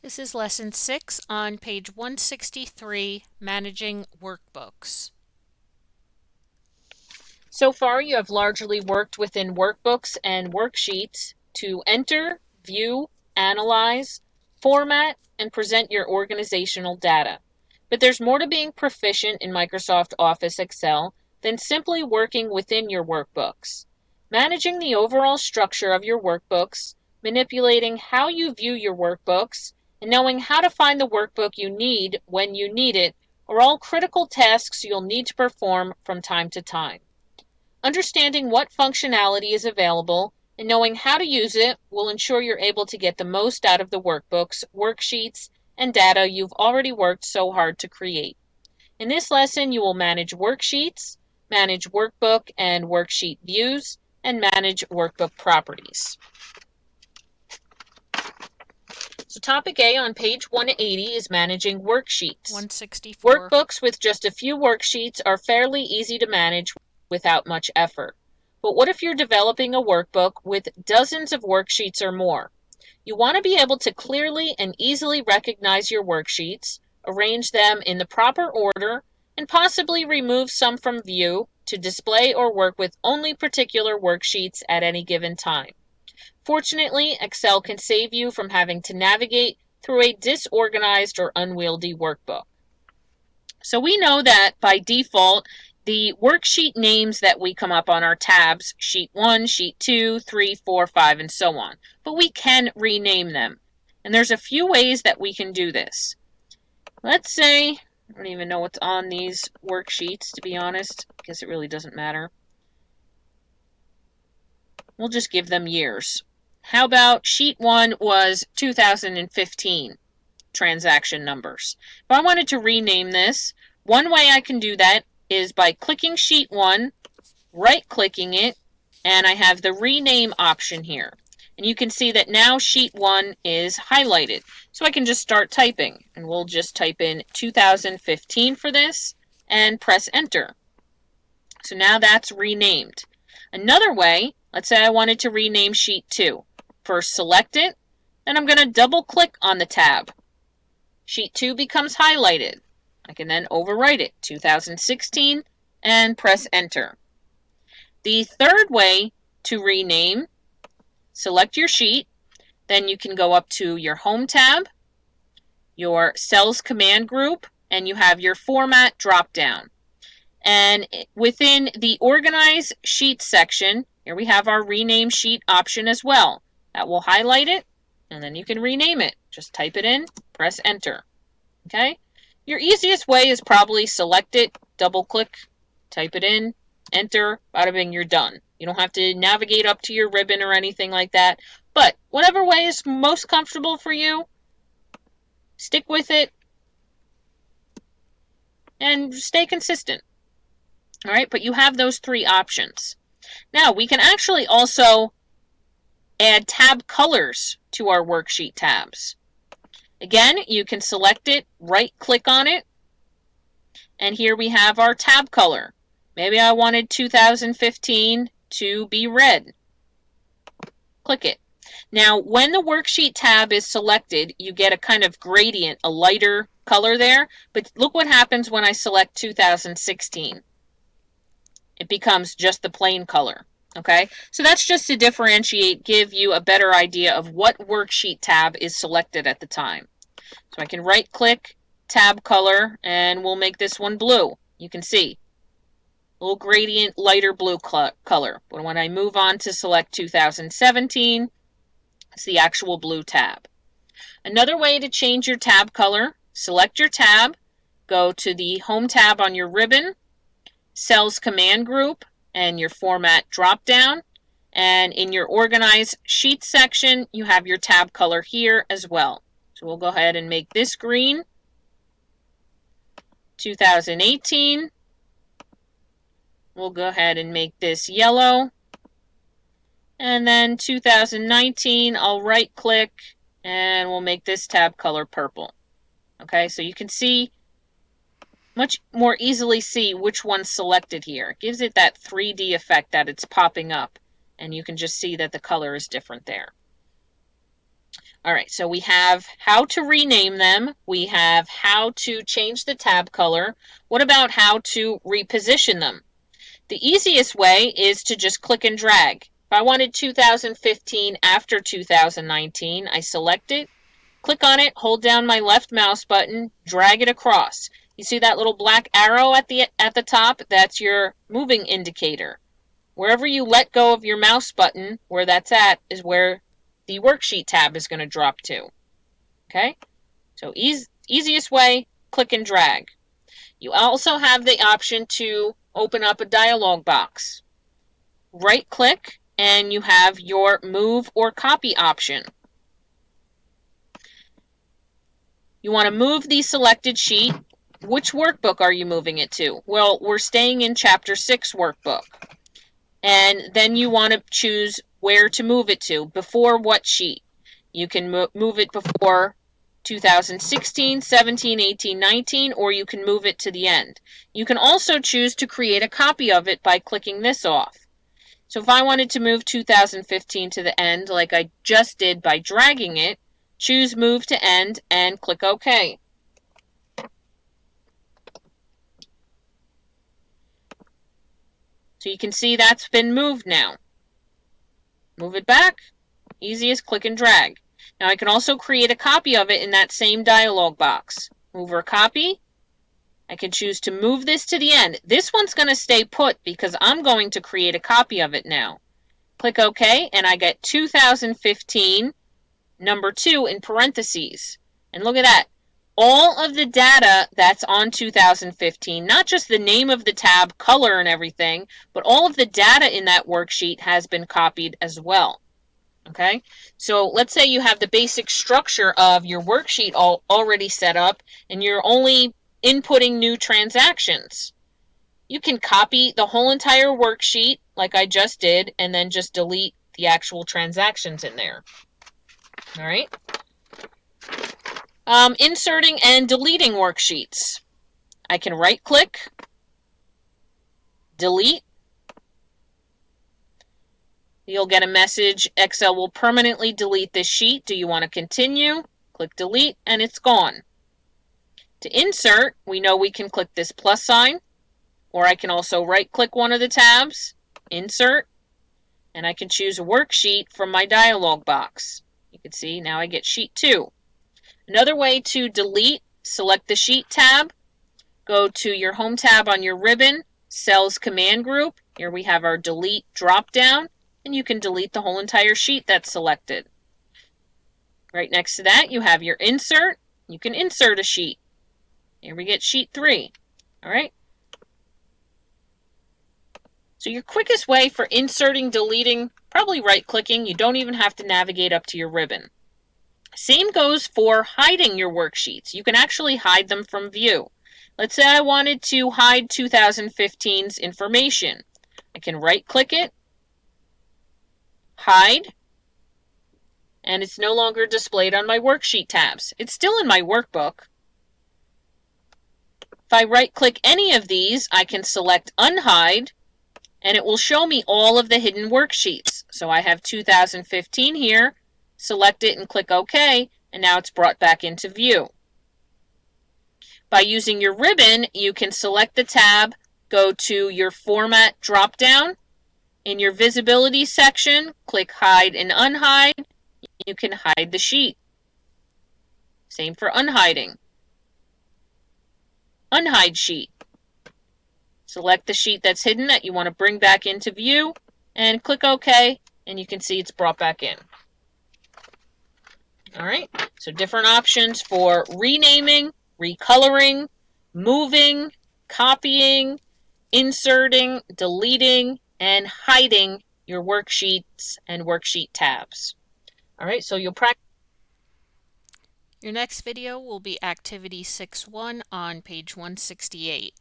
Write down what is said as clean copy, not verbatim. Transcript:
This is Lesson 6 on page 163, Managing Workbooks. So far, you have largely worked within workbooks and worksheets to enter, view, analyze, format, and present your organizational data. But there's more to being proficient in Microsoft Office Excel than simply working within your workbooks. Managing the overall structure of your workbooks, manipulating how you view your workbooks, and knowing how to find the workbook you need when you need it are all critical tasks you'll need to perform from time to time. Understanding what functionality is available and knowing how to use it will ensure you're able to get the most out of the workbooks, worksheets, and data you've already worked so hard to create. In this lesson, you will manage worksheets, manage workbook and worksheet views, and manage workbook properties. So topic A on page 180 is managing worksheets. 164. Workbooks with just a few worksheets are fairly easy to manage without much effort. But what if you're developing a workbook with dozens of worksheets or more? You want to be able to clearly and easily recognize your worksheets, arrange them in the proper order, and possibly remove some from view to display or work with only particular worksheets at any given time. Fortunately, Excel can save you from having to navigate through a disorganized or unwieldy workbook. So we know that by default, the worksheet names that we come up on our tabs, sheet 1, sheet 2, 3, 4, 5, and so on. But we can rename them. And there's a few ways that we can do this. Let's say, I don't even know what's on these worksheets, to be honest. I guess it really doesn't matter. We'll just give them years. How about sheet 1 was 2015 transaction numbers. If I wanted to rename this, one way I can do that is by clicking sheet 1, right-clicking it, and I have the rename option here. And you can see that now sheet 1 is highlighted. So I can just start typing, and we'll just type in 2015 for this and press enter. So now that's renamed. Another way, let's say I wanted to rename sheet 2. First select it, then I'm going to double click on the tab. Sheet 2 becomes highlighted. I can then overwrite it, 2016, and press enter. The third way to rename, select your sheet, then you can go up to your Home tab, your Cells command group, and you have your Format drop-down. And within the Organize Sheet section, here we have our Rename Sheet option as well. That will highlight it, and then you can rename it. Just type it in, press enter. Okay? Your easiest way is probably select it, double click, type it in, enter, bada bing, you're done. You don't have to navigate up to your ribbon or anything like that. But whatever way is most comfortable for you, stick with it and stay consistent. All right, but you have those three options. Now, we can actually also add tab colors to our worksheet tabs. Again, you can select it, right-click on it, and here we have our tab color. Maybe I wanted 2015 to be red. Click it. Now, when the worksheet tab is selected, you get a kind of gradient, a lighter color there, but look what happens when I select 2016. It becomes just the plain color. Okay, so that's just to differentiate, give you a better idea of what worksheet tab is selected at the time. So I can right-click, tab color, and we'll make this one blue. You can see a little gradient, lighter blue color. But when I move on to select 2017, it's the actual blue tab. Another way to change your tab color, select your tab, go to the Home tab on your ribbon, Cells command group, and your Format drop-down. And in your Organize Sheets section, you have your tab color here as well. So we'll go ahead and make this green. 2018. We'll go ahead and make this yellow. And then 2019, I'll right-click, and we'll make this tab color purple. Okay, so you can see, much more easily see which one's selected here. It gives it that 3D effect that it's popping up, and you can just see that the color is different there. All right, so we have how to rename them. We have how to change the tab color. What about how to reposition them? The easiest way is to just click and drag. If I wanted 2015 after 2019, I select it, click on it, hold down my left mouse button, drag it across. You see that little black arrow at the top? That's your moving indicator. Wherever you let go of your mouse button, where that's at, is where the worksheet tab is going to drop to. Okay? So easiest way, click and drag. You also have the option to open up a dialog box. Right click and you have your move or copy option. You want to move the selected sheet. Which workbook are you moving it to? Well, we're staying in Chapter 6 workbook. And then you want to choose where to move it to. Before what sheet? You can move it before 2016, 17, 18, 19, or you can move it to the end. You can also choose to create a copy of it by clicking this off. So if I wanted to move 2015 to the end, like I just did by dragging it, choose Move to End and click OK. So you can see that's been moved now. Move it back, easiest, click and drag. Now I can also create a copy of it in that same dialog box. Move or copy. I can choose to move this to the end. This one's going to stay put because I'm going to create a copy of it now. Click OK, and I get 2015, number 2 in parentheses. And look at that. All of the data that's on 2015, not just the name of the tab, color, and everything, but all of the data in that worksheet has been copied as well. Okay, so let's say you have the basic structure of your worksheet already set up and you're only inputting new transactions. You can copy the whole entire worksheet like I just did and then just delete the actual transactions in there. All right. Inserting and deleting worksheets. I can right click, delete. You'll get a message, Excel will permanently delete this sheet. Do you want to continue? Click delete and it's gone. To insert, we know we can click this plus sign, or I can also right click one of the tabs, insert, and I can choose a worksheet from my dialog box. You can see now I get sheet 2. Another way to delete, select the sheet tab, go to your home tab on your ribbon, cells command group. Here we have our delete drop down, and you can delete the whole entire sheet that's selected. Right next to that, you have your insert. You can insert a sheet. Here we get sheet 3. All right. So your quickest way for inserting, deleting, probably right-clicking. You don't even have to navigate up to your ribbon. Same goes for hiding your worksheets. You can actually hide them from view. Let's say I wanted to hide 2015's information. I can right-click it, hide, and it's no longer displayed on my worksheet tabs. It's still in my workbook. If I right-click any of these, I can select Unhide, and it will show me all of the hidden worksheets. So I have 2015 here, select it and click OK, and now it's brought back into view. By using your ribbon, you can select the tab, go to your Format drop-down. In your Visibility section, click Hide and Unhide. You can hide the sheet. Same for unhiding. Unhide sheet. Select the sheet that's hidden that you want to bring back into view and click OK, and you can see it's brought back in. All right, so different options for renaming, recoloring, moving, copying, inserting, deleting, and hiding your worksheets and worksheet tabs. All right, so you'll practice. Your next video will be Activity 6.1 on page 168.